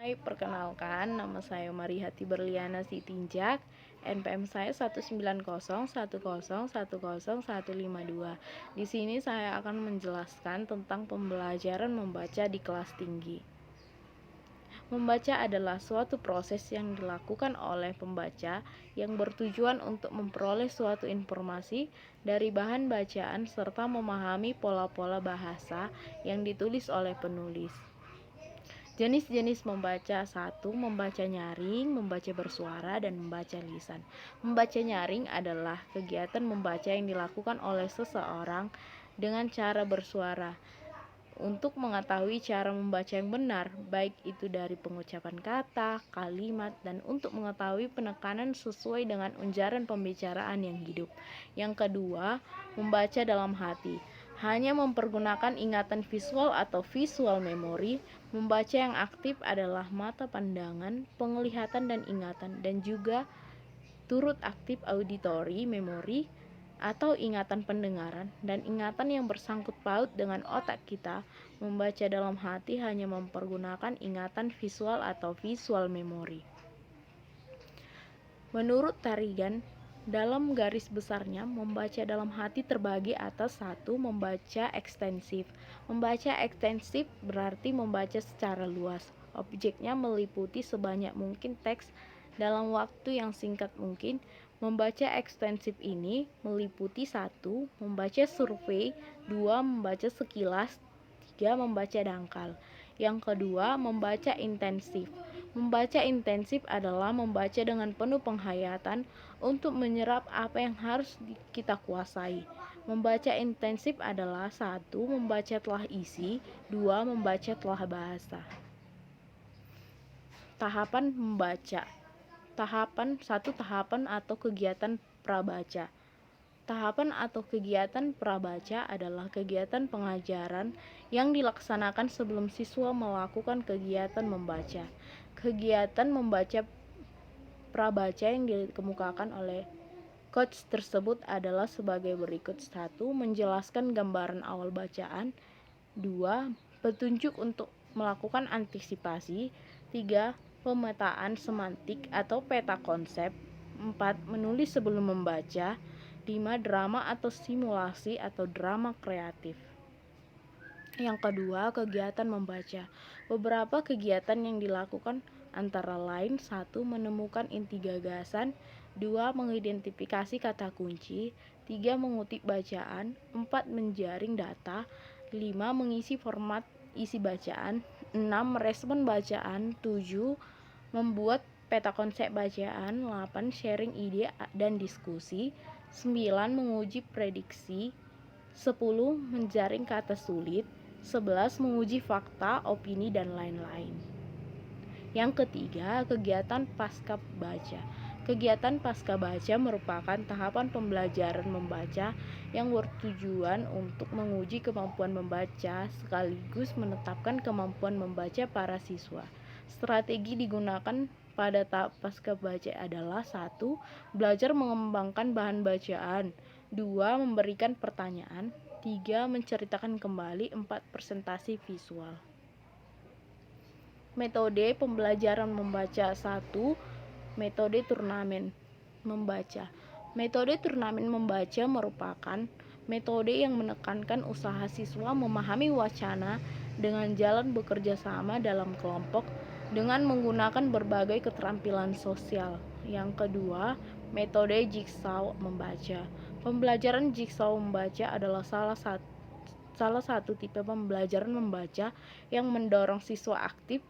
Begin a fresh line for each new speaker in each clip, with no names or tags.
Hai, perkenalkan, nama saya Marihati Berliana Sitinjak, NPM saya 19010110152. Di sini saya akan menjelaskan tentang pembelajaran membaca di kelas tinggi. Membaca adalah suatu proses yang dilakukan oleh pembaca yang bertujuan untuk memperoleh suatu informasi dari bahan bacaan serta memahami pola-pola bahasa yang ditulis oleh penulis. Jenis-jenis membaca: 1. Membaca nyaring, membaca bersuara, dan membaca lisan. Membaca nyaring adalah kegiatan membaca yang dilakukan oleh seseorang dengan cara bersuara. Untuk mengetahui cara membaca yang benar, baik itu dari pengucapan kata, kalimat, dan untuk mengetahui penekanan sesuai dengan ujaran pembicaraan yang hidup. Yang kedua, membaca dalam hati. Hanya mempergunakan ingatan visual atau visual memory. Membaca yang aktif adalah mata pandangan, penglihatan, dan ingatan, dan juga turut aktif auditory memory atau ingatan pendengaran dan ingatan yang bersangkut paut dengan otak kita. Membaca dalam hati hanya mempergunakan ingatan visual atau visual memory. Menurut Tarigan, dalam garis besarnya, membaca dalam hati terbagi atas 1. Membaca ekstensif. Membaca ekstensif berarti membaca secara luas. Objeknya meliputi sebanyak mungkin teks dalam waktu yang singkat mungkin. Membaca ekstensif ini meliputi 1. Membaca survei, 2. Membaca sekilas, 3. Membaca dangkal. Yang kedua, membaca intensif. Membaca intensif adalah membaca dengan penuh penghayatan untuk menyerap apa yang harus kita kuasai. Membaca intensif adalah 1. Membaca telah isi, 2. Membaca telah bahasa. Tahapan membaca. Tahapan atau kegiatan prabaca. Tahapan atau kegiatan prabaca adalah kegiatan pengajaran yang dilaksanakan sebelum siswa melakukan kegiatan membaca. Kegiatan membaca prabaca yang dikemukakan oleh coach tersebut adalah sebagai berikut: 1. Menjelaskan gambaran awal bacaan, 2. Petunjuk untuk melakukan antisipasi, 3. Pemetaan semantik atau peta konsep, 4. Menulis sebelum membaca, 5. Drama atau simulasi atau drama kreatif. Yang kedua, kegiatan membaca. Beberapa kegiatan yang dilakukan antara lain: 1. Menemukan inti gagasan, 2. Mengidentifikasi kata kunci, 3. Mengutip bacaan, 4. Menjaring data, 5. Mengisi format isi bacaan, 6. Merespon bacaan, 7. Membuat peta konsep bacaan, 8. Sharing ide dan diskusi, 9. Menguji prediksi, 10. Menjaring kata sulit, 11. Menguji fakta, opini, dan lain-lain. Yang ketiga, kegiatan pasca baca. Kegiatan pasca baca merupakan tahapan pembelajaran membaca yang bertujuan untuk menguji kemampuan membaca sekaligus menetapkan kemampuan membaca para siswa. Strategi digunakan pada tahap pasca baca adalah: 1. Belajar mengembangkan bahan bacaan, 2. Memberikan pertanyaan, 3. Menceritakan kembali, 4. Presentasi visual. Metode pembelajaran membaca. 1. Metode turnamen membaca. Metode turnamen membaca merupakan metode yang menekankan usaha siswa memahami wacana dengan jalan bekerja sama dalam kelompok dengan menggunakan berbagai keterampilan sosial. Yang kedua, metode jigsaw membaca. Pembelajaran jigsaw membaca adalah salah satu tipe pembelajaran membaca yang mendorong siswa aktif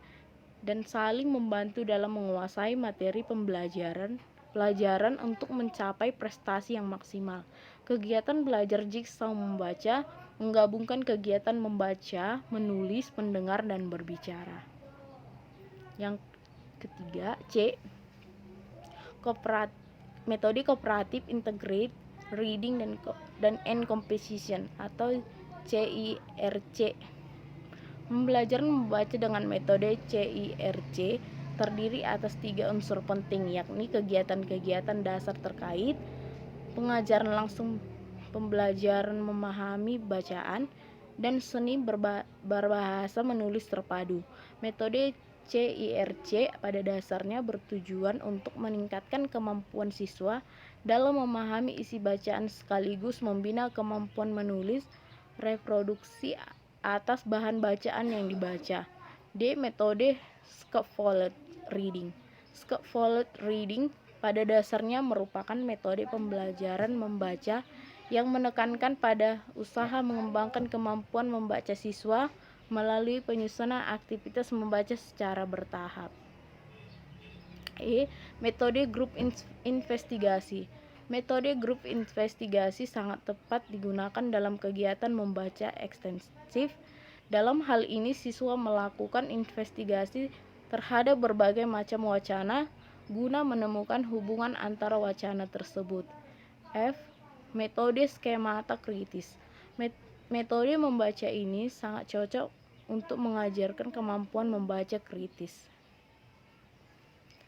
dan saling membantu dalam menguasai materi pelajaran untuk mencapai prestasi yang maksimal. Kegiatan belajar jigsaw membaca menggabungkan kegiatan membaca, menulis, mendengar, dan berbicara. Yang ketiga, C. Metode kooperatif integrate reading and composition atau CIRC. Pembelajaran membaca dengan metode CIRC terdiri atas 3 unsur penting, yakni kegiatan-kegiatan dasar terkait, pengajaran langsung, pembelajaran memahami bacaan, dan seni berbahasa menulis terpadu. Metode CIRC pada dasarnya bertujuan untuk meningkatkan kemampuan siswa dalam memahami isi bacaan sekaligus membina kemampuan menulis reproduksi atas bahan bacaan yang dibaca. D. Metode scaffolded reading. Scaffolded reading pada dasarnya merupakan metode pembelajaran membaca yang menekankan pada usaha mengembangkan kemampuan membaca siswa melalui penyusunan aktivitas membaca secara bertahap. Metode grup investigasi. Metode grup investigasi sangat tepat digunakan dalam kegiatan membaca ekstensif. Dalam hal ini siswa melakukan investigasi terhadap berbagai macam wacana guna menemukan hubungan antara wacana tersebut. F. Metode skemata kritis. Metode membaca ini sangat cocok untuk mengajarkan kemampuan membaca kritis.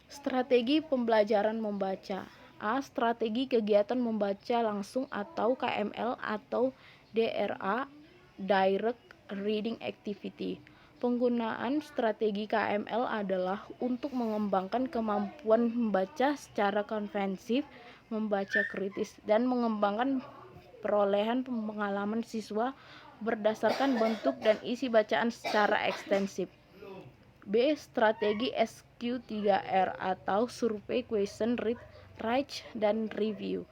Strategi pembelajaran membaca. A. Strategi kegiatan membaca langsung atau KML atau DRA, Direct Reading Activity. Penggunaan strategi KML adalah untuk mengembangkan kemampuan membaca secara konvensif, membaca kritis, dan mengembangkan perolehan pengalaman siswa berdasarkan bentuk dan isi bacaan secara ekstensif. B. Strategi SQ3R atau Survey, Question, Read, Write, dan Review.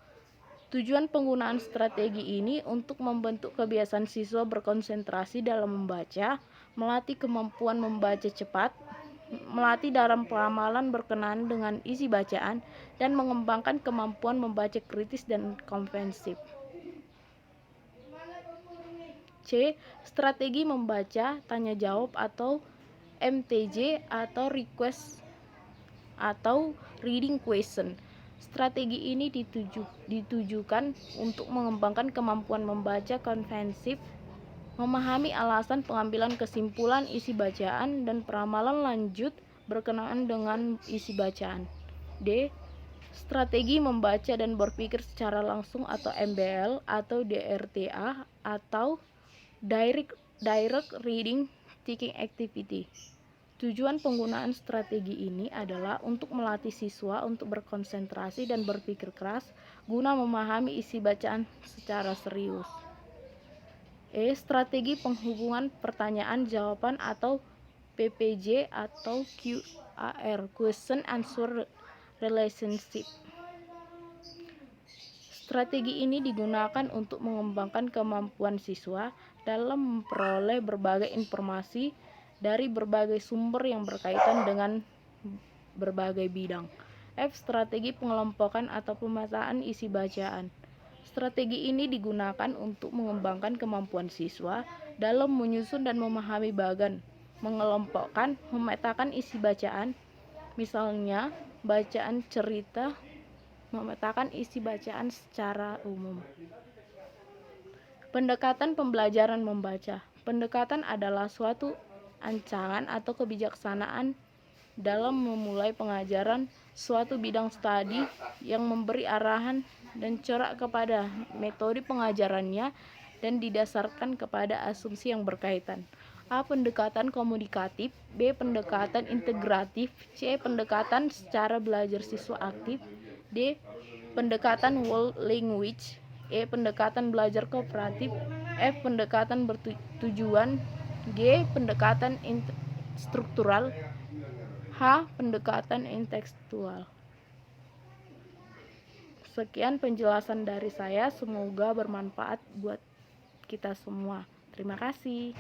Tujuan penggunaan strategi ini untuk membentuk kebiasaan siswa berkonsentrasi dalam membaca, melatih kemampuan membaca cepat, melatih dalam pengamalan berkenaan dengan isi bacaan, dan mengembangkan kemampuan membaca kritis dan konvensif. C. Strategi membaca tanya jawab atau MTJ atau request atau reading question. Strategi ini ditujukan untuk mengembangkan kemampuan membaca konvensif, memahami alasan pengambilan kesimpulan isi bacaan, dan peramalan lanjut berkenaan dengan isi bacaan. D. Strategi membaca dan berpikir secara langsung atau MBL atau DRTA atau Direct Reading Thinking Activity. Tujuan penggunaan strategi ini adalah untuk melatih siswa untuk berkonsentrasi dan berpikir keras guna memahami isi bacaan secara serius. Strategi penghubungan pertanyaan jawaban atau PPJ atau QAR, Question Answer Relationship. Strategi ini digunakan untuk mengembangkan kemampuan siswa dalam memperoleh berbagai informasi dari berbagai sumber yang berkaitan dengan berbagai bidang. F. Strategi pengelompokan atau pemetaan isi bacaan. Strategi ini digunakan untuk mengembangkan kemampuan siswa dalam menyusun dan memahami bagan, mengelompokkan, memetakan isi bacaan, misalnya bacaan cerita, memetakan isi bacaan secara umum. Pendekatan pembelajaran membaca. Pendekatan adalah suatu ancaman atau kebijaksanaan dalam memulai pengajaran suatu bidang studi yang memberi arahan dan corak kepada metode pengajarannya dan didasarkan kepada asumsi yang berkaitan. A. Pendekatan komunikatif. B. Pendekatan integratif. C. Pendekatan secara belajar siswa aktif. D. Pendekatan world language. E. Pendekatan belajar kooperatif. F. Pendekatan bertujuan. G. Pendekatan struktural. H. Pendekatan intekstual. Sekian penjelasan dari saya, semoga bermanfaat buat kita semua. Terima kasih.